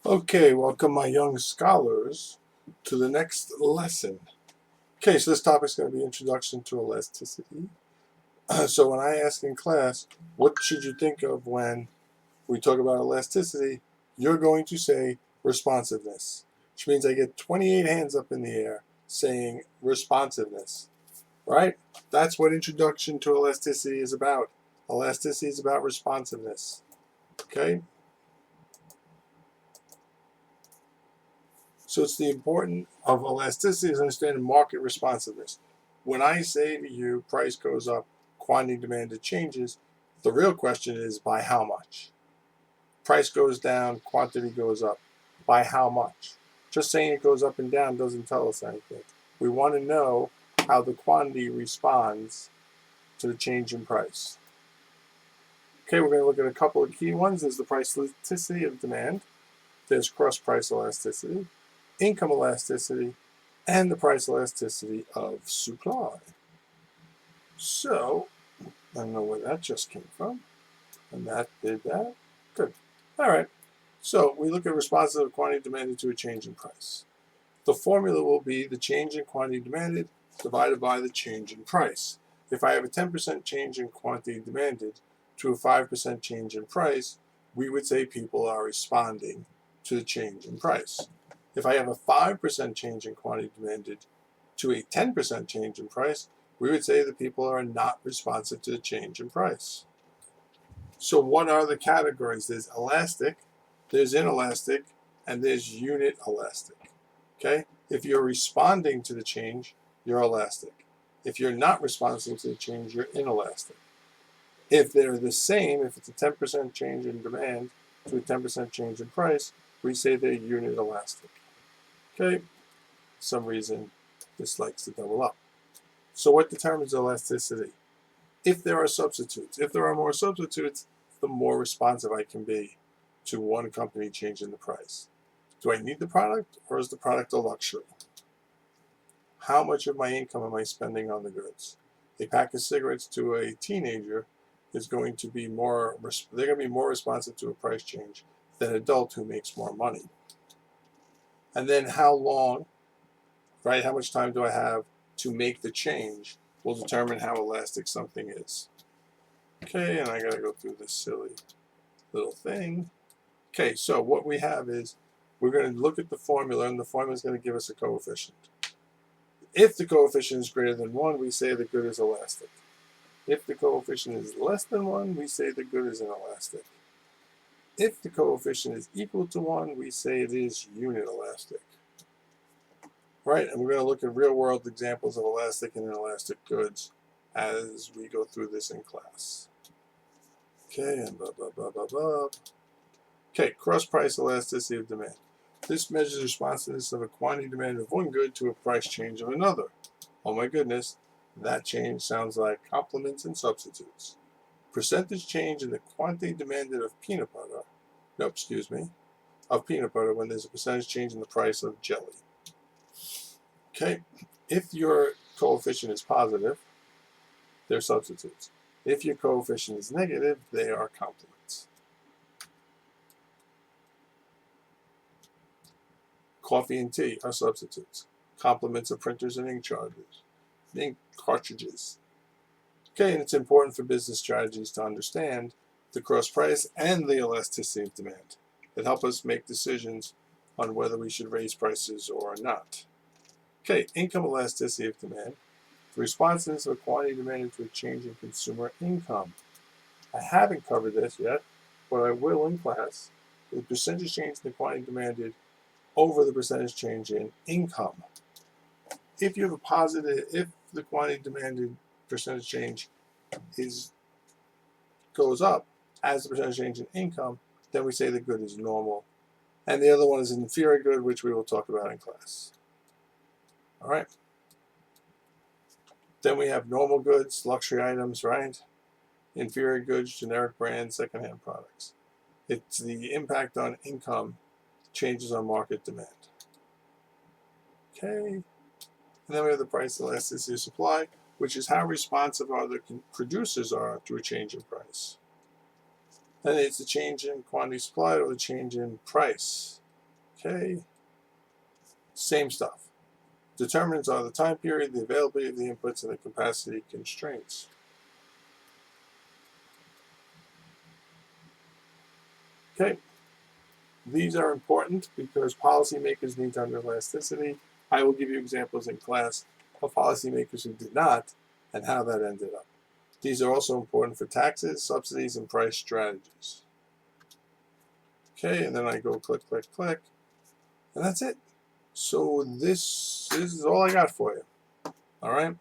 Okay, welcome my young scholars to the next lesson. Okay, so this topic is going to be Introduction to Elasticity. So when I ask in class, what should you think of when we talk about elasticity, you're going to say responsiveness, which means I get 28 hands up in the air saying responsiveness, right? That's what Introduction to Elasticity is about. Elasticity is about responsiveness, okay? So it's the importance of elasticity is understanding market responsiveness. When I say to you price goes up, quantity demanded changes, the real question is by how much? Price goes down, quantity goes up. By how much? Just saying it goes up and down doesn't tell us anything. We want to know how the quantity responds to the change in price. Okay, we're going to look at a couple of key ones. There's the price elasticity of demand. There's cross price elasticity, income elasticity, and the price elasticity of supply. So, I don't know where that just came from. And that did that. Good. All right. So, we look at responses of quantity demanded to a change in price. The formula will be the change in quantity demanded divided by the change in price. If I have a 10% change in quantity demanded to a 5% change in price, we would say people are responding to the change in price. If I have a 5% change in quantity demanded to a 10% change in price, we would say that people are not responsive to the change in price. So what are the categories? There's elastic, there's inelastic, and there's unit elastic. Okay? If you're responding to the change, you're elastic. If you're not responding to the change, you're inelastic. If they're the same, if it's a 10% change in demand to a 10% change in price, we say they're unit elastic. Okay? For some reason, this likes to double up. So what determines elasticity? If there are substitutes. If there are more substitutes, the more responsive I can be to one company changing the price. Do I need the product, or is the product a luxury? How much of my income am I spending on the goods? A pack of cigarettes to a teenager is going to be they're going to be more responsive to a price change than an adult who makes more money. And then how long, right, how much time do I have to make the change will determine how elastic something is. Okay, and I got to go through this silly little thing. Okay, so what we have is we're going to look at the formula, and the formula is going to give us a coefficient. If the coefficient is greater than 1, we say the good is elastic. If the coefficient is less than 1, we say the good is inelastic. If the coefficient is equal to 1, we say it is unit elastic. Right, and we're going to look at real-world examples of elastic and inelastic goods as we go through this in class. Okay, and blah, blah, blah, blah, blah. Okay, cross-price elasticity of demand. This measures responsiveness of a quantity demand of one good to a price change of another. Oh my goodness, that change sounds like complements and substitutes. Percentage change in the quantity demanded of peanut butter, of peanut butter when there's a percentage change in the price of jelly. Okay, if your coefficient is positive, they're substitutes. If your coefficient is negative, they are complements. Coffee and tea are substitutes. Complements are printers and ink cartridges. Okay, and it's important for business strategies to understand the cross price and the elasticity of demand that help us make decisions on whether we should raise prices or not. Okay, income elasticity of demand. The responsiveness of a quantity demanded to a change in consumer income. I haven't covered this yet, but I will in class. The percentage change in the quantity demanded over the percentage change in income. If you have a positive, if the quantity demanded percentage change goes up as the percentage change in income, then we say the good is normal. And the other one is an inferior good, which we will talk about in class. All right. Then we have normal goods, luxury items, right? Inferior goods, generic brands, secondhand products. It's the impact on income changes on market demand. Okay. And then we have the price elasticity of supply, which is how responsive the producers are to a change in price. And it's the change in quantity supplied or the change in price. Okay. Same stuff. Determinants are the time period, the availability of the inputs, and the capacity constraints. Okay. These are important because policymakers need to understand elasticity. I will give you examples in class of policymakers who did not and how that ended up. These are also important for taxes, subsidies, and price strategies. Okay, and then I go click, click, click, and that's it. So this is all I got for you. All right.